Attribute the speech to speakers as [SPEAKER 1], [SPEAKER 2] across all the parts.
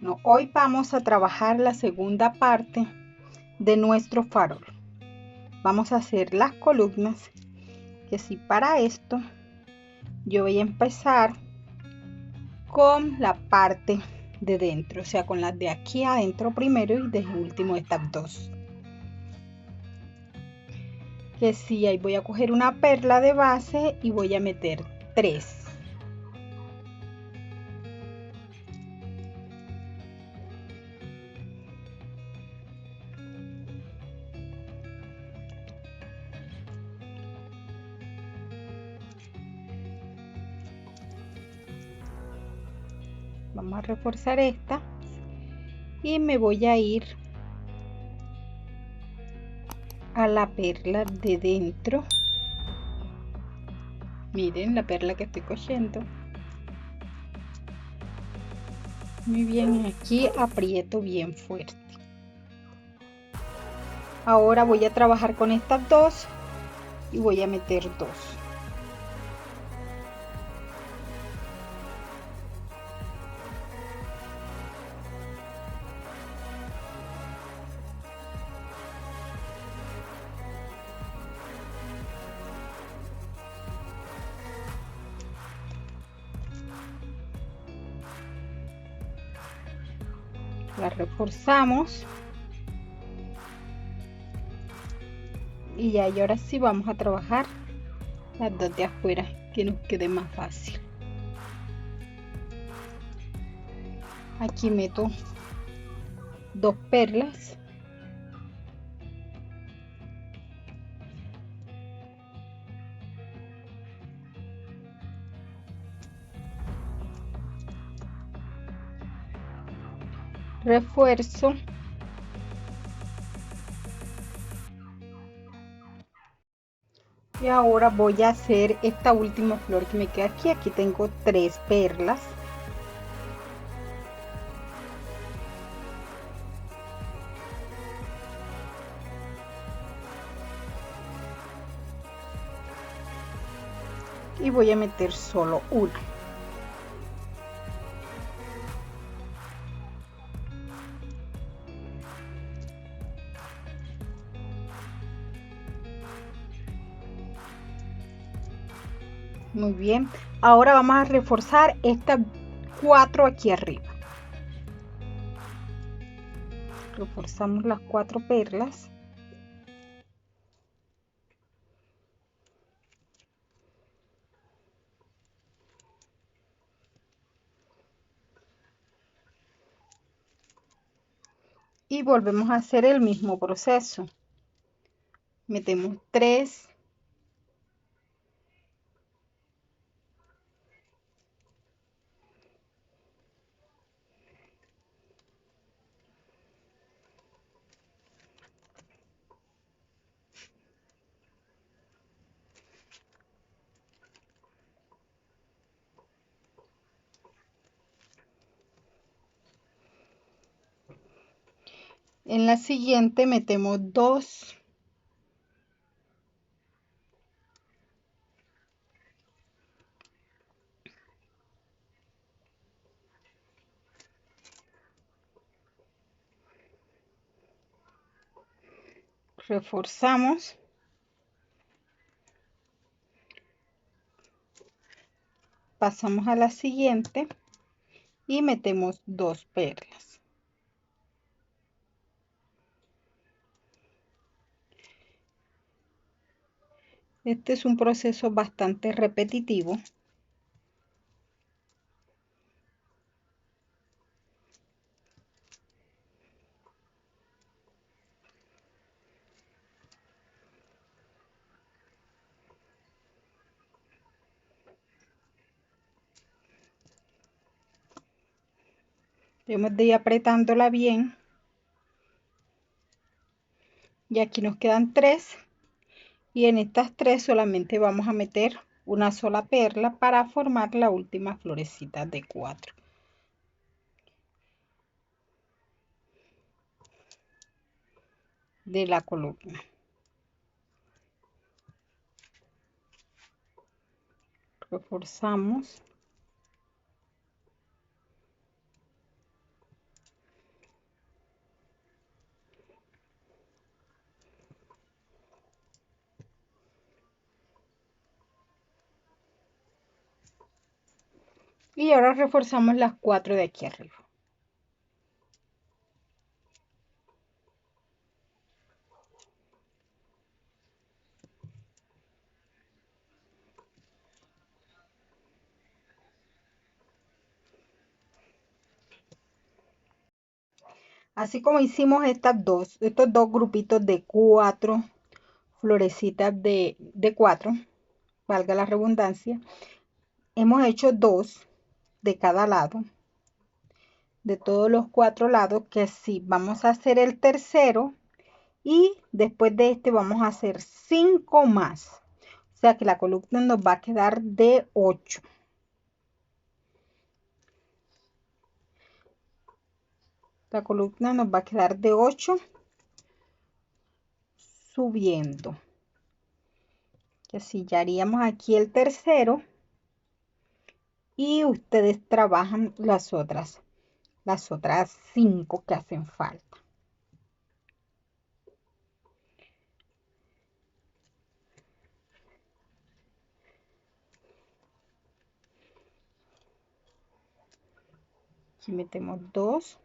[SPEAKER 1] No, hoy vamos a trabajar la segunda parte de nuestro farol. Vamos a hacer las columnas, que si para esto yo voy a empezar con la parte de dentro, o sea, con las de aquí adentro primero y de último estas dos. Que si ahí voy a coger una perla de base y voy a meter 3. Vamos a reforzar esta y me voy a ir a la perla de dentro. Miren la perla que estoy cosiendo. Muy bien, aquí aprieto bien fuerte. Ahora voy a trabajar con estas dos y voy a meter 2. La reforzamos y ya, y ahora sí vamos a trabajar las dos de afuera, que nos quede más fácil. Aquí meto 2 perlas, refuerzo y ahora voy a hacer esta última flor que me queda aquí. Aquí tengo 3 perlas. Y voy a meter solo una. Muy bien, ahora vamos a reforzar estas 4 aquí arriba. Reforzamos las 4 perlas. Y volvemos a hacer el mismo proceso. Metemos 3. En la siguiente metemos 2. Reforzamos. Pasamos a la siguiente y metemos 2 perlas. Este es un proceso bastante repetitivo. Debemos de ir apretándola bien. Y aquí nos quedan 3. Y en estas 3 solamente vamos a meter una sola perla para formar la última florecita de 4 de la columna. Reforzamos. Y ahora reforzamos las 4 de aquí arriba. Así como hicimos estos dos grupitos de 4 florecitas de 4, valga la redundancia, hemos hecho 2 de cada lado, de todos los 4 lados, que sí, vamos a hacer el tercero y después de este vamos a hacer 5 más. O sea que la columna nos va a quedar de 8. La columna nos va a quedar de 8 subiendo. Que así ya haríamos aquí el tercero y ustedes trabajan las otras 5 que hacen falta. Aquí metemos 2.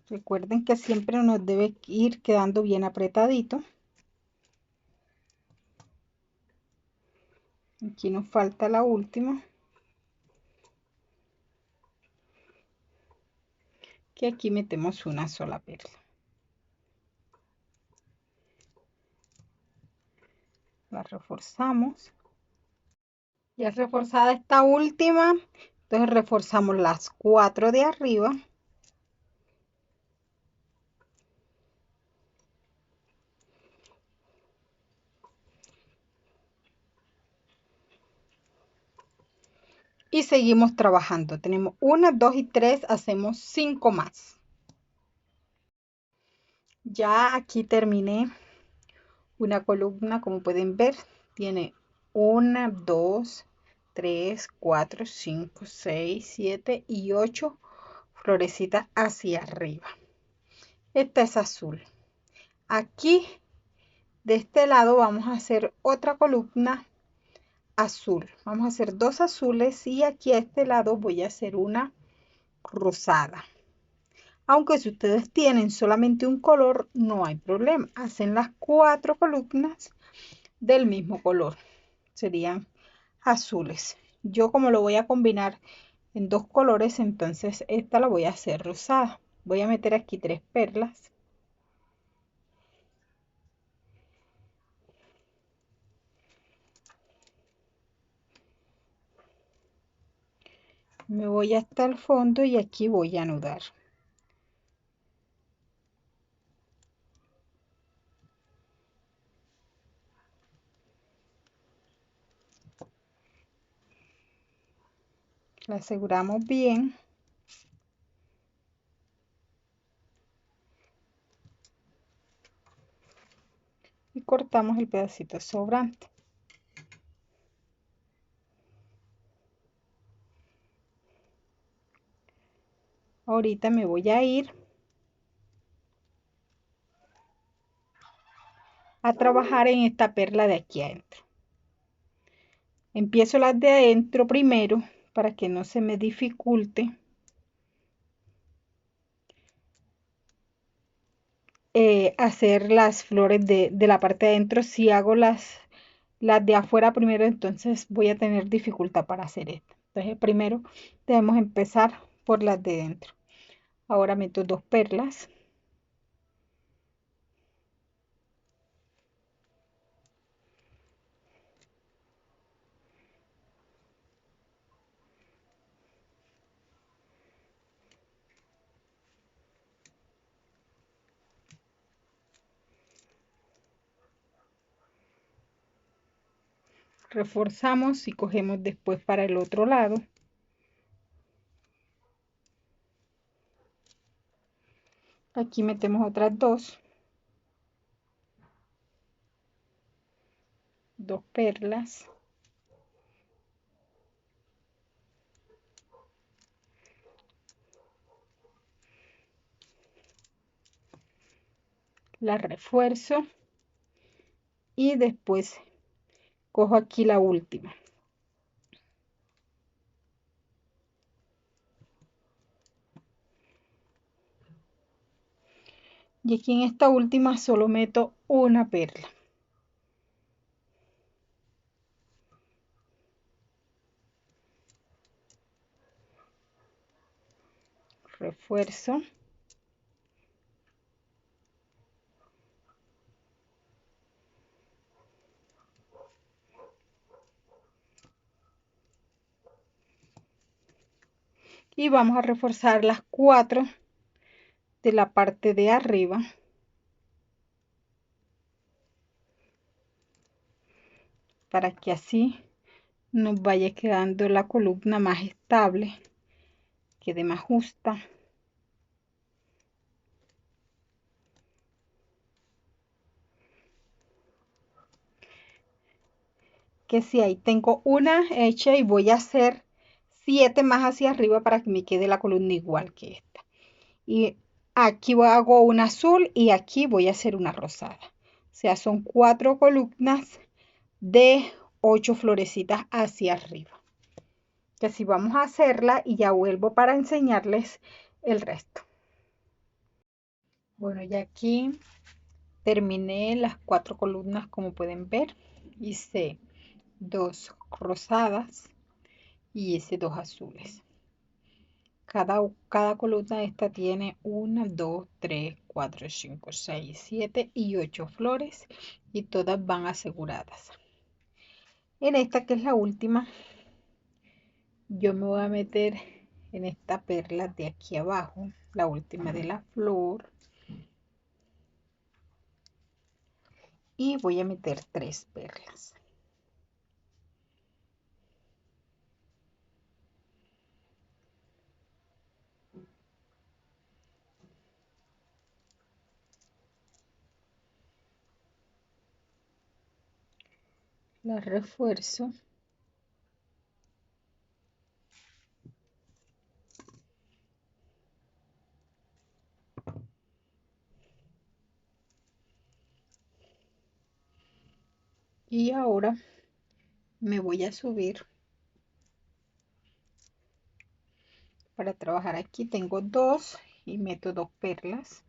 [SPEAKER 1] Recuerden que siempre nos debe ir quedando bien apretadito. Aquí nos falta la última, que aquí metemos una sola perla. La reforzamos. Ya reforzada esta última, entonces reforzamos las 4 de arriba. Y seguimos trabajando. Tenemos 1, 2 y 3, hacemos 5 más. Ya aquí terminé una columna, como pueden ver, tiene 1, 2, 3, 4, 5, 6, 7 y 8 florecitas hacia arriba. Esta es azul. Aquí de este lado vamos a hacer otra columna azul. Vamos a hacer 2 azules y aquí a este lado voy a hacer una rosada. Aunque si ustedes tienen solamente un color, no hay problema. Hacen las 4 columnas del mismo color. Serían azules. Yo como lo voy a combinar en 2 colores, entonces esta la voy a hacer rosada. Voy a meter aquí 3 perlas. Me voy hasta el fondo y aquí voy a anudar. La aseguramos bien. Y cortamos el pedacito sobrante. Ahorita me voy a ir a trabajar en esta perla de aquí adentro. Empiezo las de adentro primero para que no se me dificulte hacer las flores de la parte de adentro. Si hago las de afuera primero, entonces voy a tener dificultad para hacer esto. Entonces primero debemos empezar por las de dentro. Ahora meto 2 perlas. Reforzamos y cogemos después para el otro lado. Aquí metemos otras 2 perlas. la refuerzo y después cojo aquí la última. Y aquí en esta última solo meto una perla. Refuerzo. Y vamos a reforzar las 4 de la parte de arriba. Para que así nos vaya quedando la columna más estable, quede más justa. Que si ahí tengo una hecha y voy a hacer 7 más hacia arriba para que me quede la columna igual que esta. Y aquí hago una azul y aquí voy a hacer una rosada. O sea, son 4 columnas de 8 florecitas hacia arriba. Que así vamos a hacerla y ya vuelvo para enseñarles el resto. Bueno, ya aquí terminé las 4 columnas, como pueden ver. Hice 2 rosadas y hice 2 azules. Cada columna de esta tiene 1, 2, 3, 4, 5, 6, 7 y 8 flores y todas van aseguradas. En esta, que es la última, yo me voy a meter en esta perla de aquí abajo, la última de la flor, y voy a meter 3 perlas. Las refuerzo. Y ahora me voy a subir para trabajar. Aquí tengo 2 y meto 2 perlas.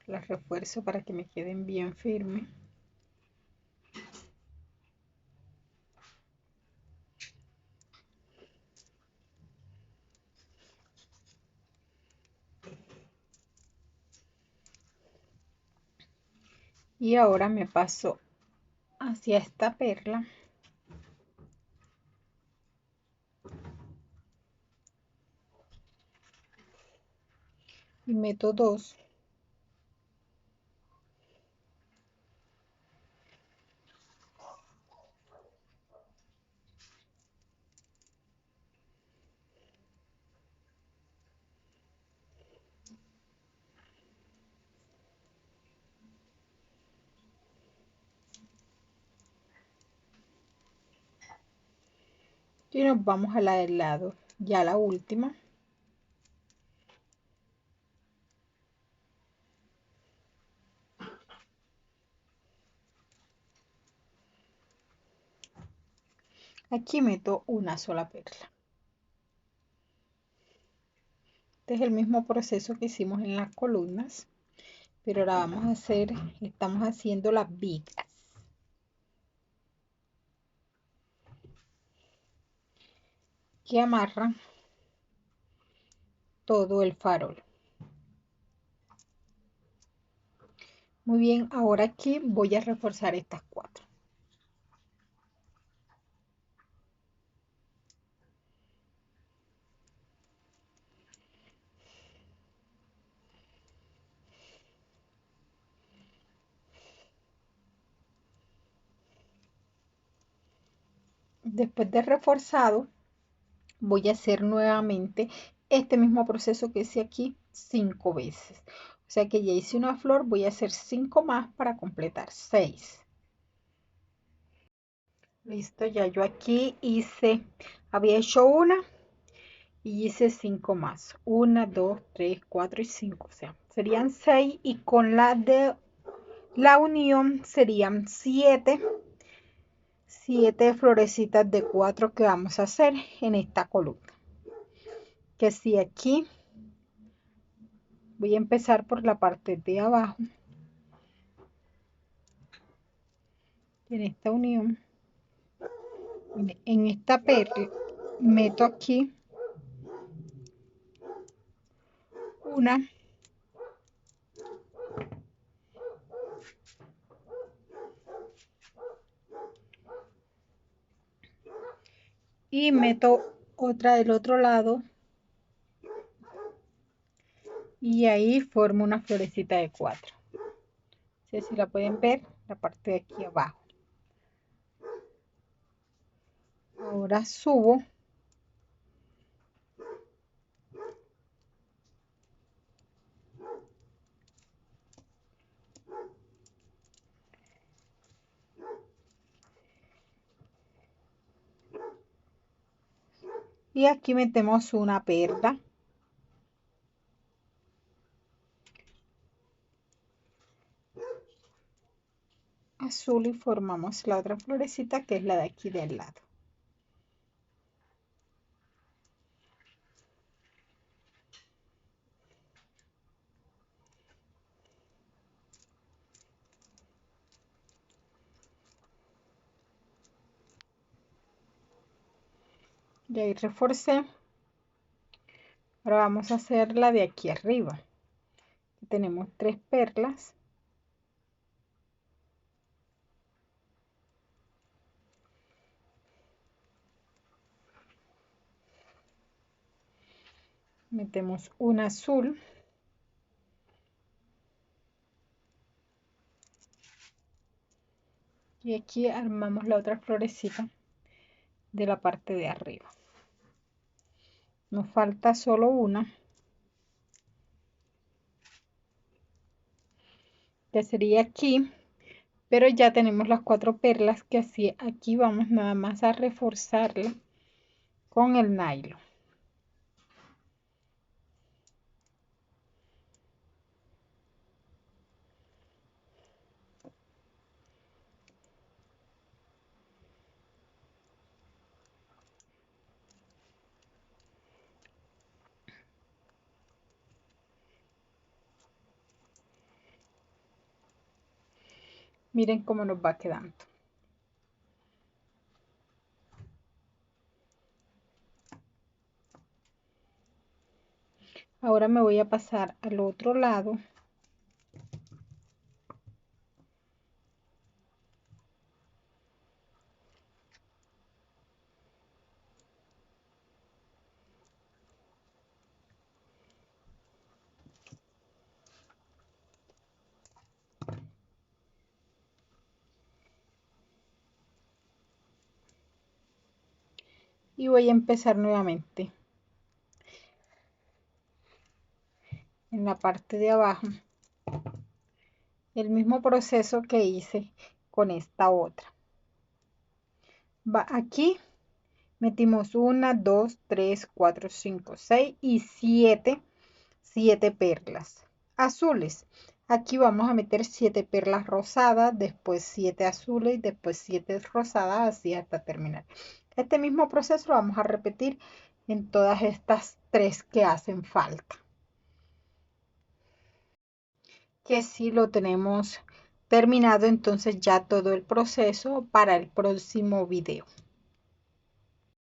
[SPEAKER 1] Las refuerzo para que me queden bien firmes. Y ahora me paso hacia esta perla y meto 2. Y nos vamos a la del lado, ya la última. Aquí meto una sola perla. Este es el mismo proceso que hicimos en las columnas, pero ahora vamos a hacer, estamos haciendo las vigas que amarran todo el farol. Muy bien, ahora aquí voy a reforzar estas 4. Después de reforzado, voy a hacer nuevamente este mismo proceso que hice aquí 5 veces. O sea que ya hice una flor, voy a hacer 5 más para completar 6. Listo, ya yo aquí había hecho una y hice 5 más. 1, 2, 3, 4 y 5. O sea, serían 6 y con la de la unión serían 7 florecitas de 4 que vamos a hacer en esta columna. Que si aquí voy a empezar por la parte de abajo, en esta unión, en esta perla, meto aquí una, y meto otra del otro lado, y ahí formo una florecita de 4. No sé si la pueden ver, la parte de aquí abajo. Ahora subo y aquí metemos una perla azul y formamos la otra florecita que es la de aquí del lado. Y ahí reforcé. Ahora vamos a hacer la de aquí arriba. Tenemos 3 perlas. Metemos un azul. Y aquí armamos la otra florecita de la parte de arriba. Nos falta solo una, que sería aquí, pero ya tenemos las 4 perlas que así aquí vamos nada más a reforzarla con el nylon. Miren cómo nos va quedando. Ahora me voy a pasar al otro lado. Y voy a empezar nuevamente en la parte de abajo el mismo proceso que hice con esta otra. Va aquí, metimos 1, 2, 3, 4, 5, 6 y 7 perlas azules. Aquí vamos a meter 7 perlas rosadas, después 7 azules y después 7 rosadas, así hasta terminar. Este mismo proceso lo vamos a repetir en todas estas 3 que hacen falta. Que si lo tenemos terminado, entonces ya todo el proceso para el próximo video.